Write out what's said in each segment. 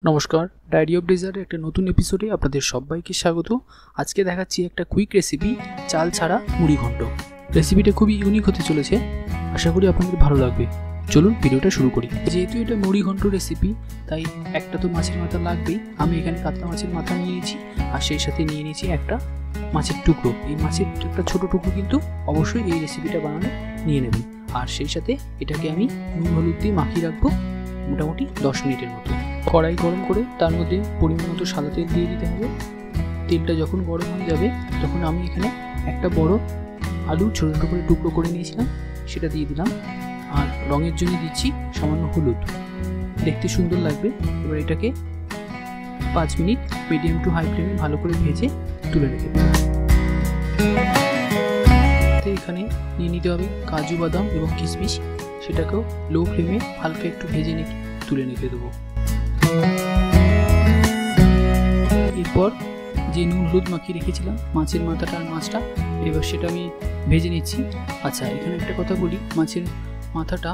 নমস্কার, diary of ডেজার্টের একটা নতুন এপিসোডে আপনাদের সবাইকে স্বাগত। আজকে দেখাচ্ছি একটা কুইক রেসিপি, চাল ছাড়া মুড়ি ঘন্ট। রেসিপিটা খুবই ইউনিক হতে চলেছে, আশা করি আপনাদের ভালো লাগবে। চলুন ভিডিওটা শুরু করি। যেহেতু এটা মুড়ি ঘন্ট রেসিপি, তাই একটা তো মাছের মাথা লাগবেই। আমি এখানে কাতলা মাছের মাথা নিয়ে নিয়েছি, আর সেই সাথে নিয়ে নিয়েছি একটা মাছের টুকরো। এই মাছের একটা ছোটো টুকরো কিন্তু অবশ্যই এই রেসিপিটা বানানো নিয়ে নেবেন। আর সেই সাথে এটাকে আমি নুন হলুদ দিয়ে মাখিয়ে রাখবো মোটামুটি 10 মিনিটের মতো। কড়াই গরম করে তার মধ্যে পরিমাণ মতো সাদা তেল দিয়ে দিতে হবে। তেলটা যখন গরম হয়ে যাবে তখন আমি এখানে একটা বড় আলু ছোটো ছোটো করে টুকরো করে নিয়েছিলাম, সেটা দিয়ে দিলাম। আর রঙের জন্য দিচ্ছি সামান্য হলুদ, দেখতে সুন্দর লাগবে। এবার এটাকে 5 মিনিট মিডিয়াম টু হাই ফ্লেমে ভালো করে ভেজে তুলে রেখে দেব। এখানে নিয়ে নিতে হবে কাজু বাদাম এবং কিশমিশ, সেটাকেও লো ফ্লেমে হালকা একটু ভেজে নিয়ে তুলে রেখে দেবো। এরপর যে নুন হলুদ মাখিয়ে রেখেছিলাম মাছের মাথাটা আর মাছটা, এবার সেটা আমি ভেজে নিচ্ছি। আচ্ছা, এখানে একটা কথা বলি, মাছের মাথাটা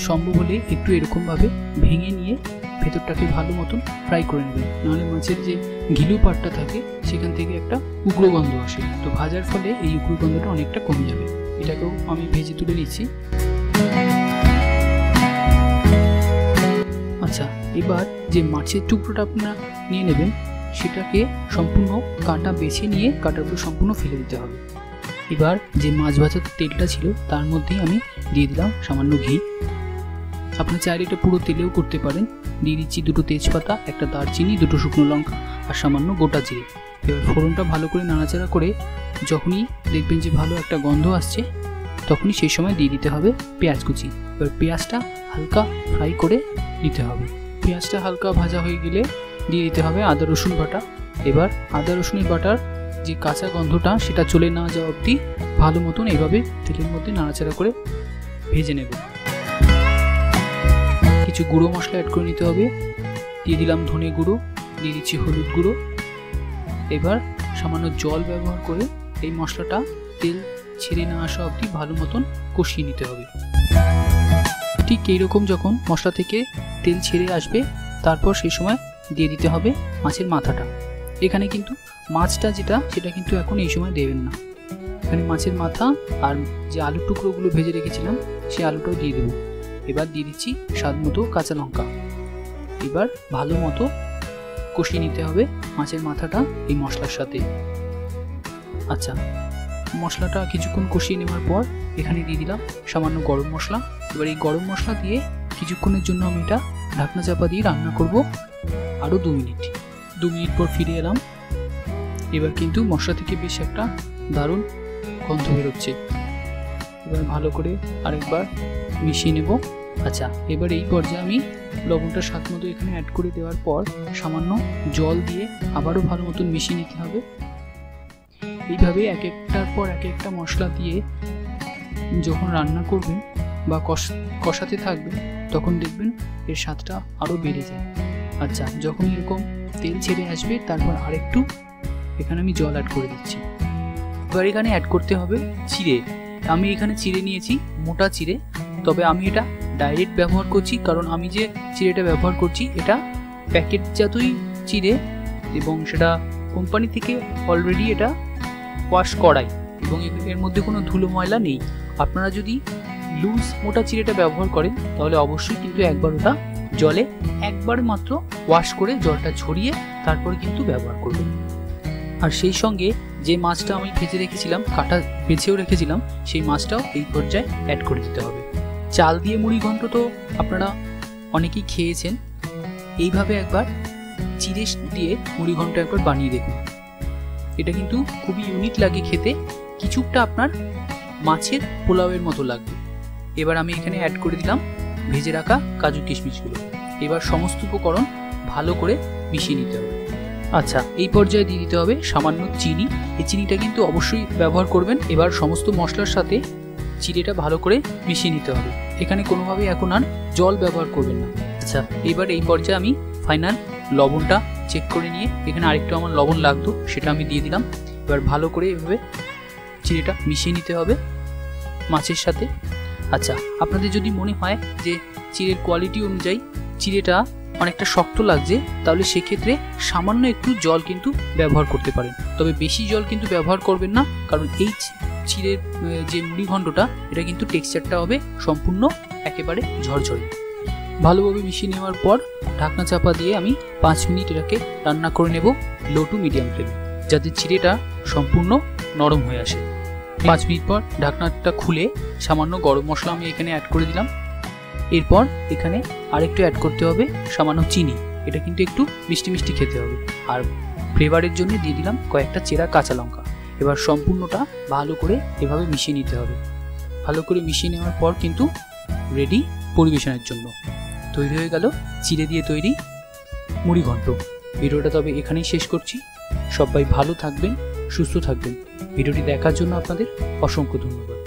সম্ভব হলে একটু এরকমভাবে ভেঙে নিয়ে ভেতরটাকে ভালো মতন ফ্রাই করে নেবেন, নাহলে মাছের যে ঘিলু পাটটা থাকে সেখান থেকে একটা উগ্র গন্ধ আসে। তো ভাজার ফলে এই উগ্র গন্ধটা অনেকটা কমে যাবে। এটাকেও আমি ভেজে তুলে নিচ্ছি। আচ্ছা, এবার যে মাছের টুকরোটা আপনারা নিয়ে নেবেন সেটাকে সম্পূর্ণ কাঁটা বেছে নিয়ে কাঁটাগুলো সম্পূর্ণ ফেলে দিতে হবে। এবার যে মাছ ভাজার তেলটা ছিল তার মধ্যেই আমি দিয়ে দিলাম সামান্য ঘি। আপনার চাইলে এটা পুরো তেলেও করতে পারেন। দিয়ে দিচ্ছি 2 তেজপাতা, একটা দারচিনি, 2 শুকনো লঙ্কা আর সামান্য গোটা জিরে। এবার ফোড়নটা ভালো করে নাড়াচাড়া করে যখনই দেখবেন যে ভালো একটা গন্ধ আসছে তখনই সেই সময় দিয়ে দিতে হবে পেঁয়াজ কুচি। এবার পেঁয়াজটা হালকা ফ্রাই করে দিতে হবে। পেঁয়াজটা হালকা ভাজা হয়ে গেলে দিয়ে দিতে হবে আদা রসুন বাটা। এবার আদা রসুনের বাটার যে কাঁচা গন্ধটা সেটা চলে না যাওয়া অবধি ভালো মতন এইভাবে তেলের মধ্যে নাড়াচাড়া করে ভেজে নেব। কিছু গুঁড়ো মশলা অ্যাড করে নিতে হবে। দিয়ে দিলাম ধনে গুঁড়ো, দিয়ে দিচ্ছি হলুদ গুঁড়ো। এবার সামান্য জল ব্যবহার করে এই মশলাটা তেল ছেড়ে না আসা অবধি ভালো মতন কষিয়ে নিতে হবে। ঠিক এইরকম যখন মশলা থেকে তেল ছেড়ে আসবে তারপর সেই সময় দিয়ে দিতে হবে মাছের মাথাটা। এখানে কিন্তু মাছটা যেটা সেটা কিন্তু এখন এই সময় দেবেন না। এখানে মাছের মাথা আর যে আলুর টুকরোগুলো ভেজে রেখেছিলাম সেই আলুটাও দিয়ে দেবো। এবার দিয়ে দিচ্ছি স্বাদ মতো কাঁচা লঙ্কা। এবার ভালো মতো কষিয়ে নিতে হবে মাছের মাথাটা এই মশলার সাথে। আচ্ছা, মশলাটা কিছুক্ষণ কষিয়ে নেওয়ার পর এখানে দিয়ে দিলাম সামান্য গরম মশলা। এবার এই গরম মশলা দিয়ে কিছুক্ষণের জন্য আমি এটা ঢাকনা চাপা দিয়ে রান্না করব আরও 2 মিনিট। 2 মিনিট পর ফিরে এলাম। এবার কিন্তু মশলা থেকে বেশ একটা দারুণ গন্ধ বেরোচ্ছে। এবার ভালো করে আরেকবার মিশিয়ে নেব। আচ্ছা, এবার এই পর্যায়ে আমি লবণটা স্বাদ মতো এখানে অ্যাড করে দেওয়ার পর সামান্য জল দিয়ে আবারও ভালো মতন মিশিয়ে নিতে হবে। এইভাবে এক একটার পর এক একটা মশলা দিয়ে যখন রান্না করবেন বা কষাতে থাকবেন তখন দেখবেন এর স্বাদটা আরও বেড়ে যায়। আচ্ছা, যখন এরকম তেল ছেড়ে আসবে তারপর আরেকটু এখানে আমি জল অ্যাড করে দিচ্ছি। এবার এখানে অ্যাড করতে হবে চিড়ে। আমি এখানে চিড়ে নিয়েছি, মোটা চিড়ে। তবে আমি এটা ডাইরেক্ট ব্যবহার করছি কারণ আমি যে চিড়েটা ব্যবহার করছি এটা প্যাকেটজাতই চিড়ে এবং সেটা কোম্পানি থেকে অলরেডি এটা ওয়াশ করাই এবং এর মধ্যে কোনো ধুলো ময়লা নেই। আপনারা যদি লুজ মোটা চিড়েটা ব্যবহার করেন তাহলে অবশ্যই কিন্তু একবার ওটা জলে একবার মাত্র ওয়াশ করে জলটা ঝরিয়ে তারপরে কিন্তু ব্যবহার করবেন। আর সেই সঙ্গে যে মাছটা আমি ভেজে রেখেছিলাম, কাটা বেছেও রেখেছিলাম, সেই মাছটাও এই পর্যায়ে অ্যাড করে দিতে হবে। চাল দিয়ে মুড়ি ঘন্ট তো আপনারা অনেকেই খেয়েছেন। এইভাবে একবার চিড়ে দিয়ে মুড়ি ঘন্ট একবার বানিয়ে দেখুন। এটা কিন্তু খুবই ইউনিক লাগে খেতে, কিছুটা আপনার মাছের পোলাওয়ের মতো লাগবে। এবার আমি এখানে অ্যাড করে দিলাম ভেজে রাখা কাজু কিশমিশগুলো। এবার সমস্ত উপকরণ ভালো করে মিশিয়ে নিতে হবে। আচ্ছা, এই পর্যায়ে দিয়ে দিতে হবে সামান্য চিনি। এই চিনিটা কিন্তু অবশ্যই ব্যবহার করবেন। এবার সমস্ত মশলার সাথে চিড়েটা ভালো করে মিশিয়ে নিতে হবে। এখানে কোনোভাবেই এখন আর জল ব্যবহার করবেন না। আচ্ছা, এবার এই পর্যায়ে আমি ফাইনাল লবণটা চেক করে নিয়ে এখানে আরেকটু আমার লবণ লাগতো, সেটা আমি দিয়ে দিলাম। এবার ভালো করে এভাবে চিড়েটা মিশিয়ে নিতে হবে মাছের সাথে। আচ্ছা, আপনাদের যদি মনে হয় যে চিড়ের কোয়ালিটি অনুযায়ী চিড়েটা অনেকটা শক্ত লাগছে, তাহলে সেক্ষেত্রে সামান্য একটু জল কিন্তু ব্যবহার করতে পারেন। তবে বেশি জল কিন্তু ব্যবহার করবেন না, কারণ এই চিড়ের যে মুড়িঘণ্টটা এটা কিন্তু টেক্সচারটা হবে সম্পূর্ণ একেবারে ঝরঝরে। ভালোভাবে মিশিয়ে নেওয়ার পর ঢাকনা চাপা দিয়ে আমি 5 মিনিট এটাকে রান্না করে নেব লো টু মিডিয়াম ফ্লেমে, যাতে চিড়েটা সম্পূর্ণ নরম হয়ে আসে। 5 মিনিট পর ঢাকনাটা খুলে সামান্য গরম মশলা আমি এখানে অ্যাড করে দিলাম। এরপর এখানে আরেকটু অ্যাড করতে হবে সামান্য চিনি, এটা কিন্তু একটু মিষ্টি মিষ্টি খেতে হবে। আর ফ্লেভারের জন্য দিয়ে দিলাম কয়েকটা চেরা কাঁচা লঙ্কা। এবার সম্পূর্ণটা ভালো করে এভাবে মিশিয়ে নিতে হবে। ভালো করে মিশিয়ে নেওয়ার পর কিন্তু রেডি পরিবেশনের জন্য। তৈরি হয়ে গেল চিড়ে দিয়ে তৈরি মুড়িঘণ্ট। ভিডিওটা তবে এখানেই শেষ করছি। সবাই ভালো থাকবেন, সুস্থ থাকবেন। ভিডিওটি দেখার জন্য আপনাদের অসংখ্য ধন্যবাদ।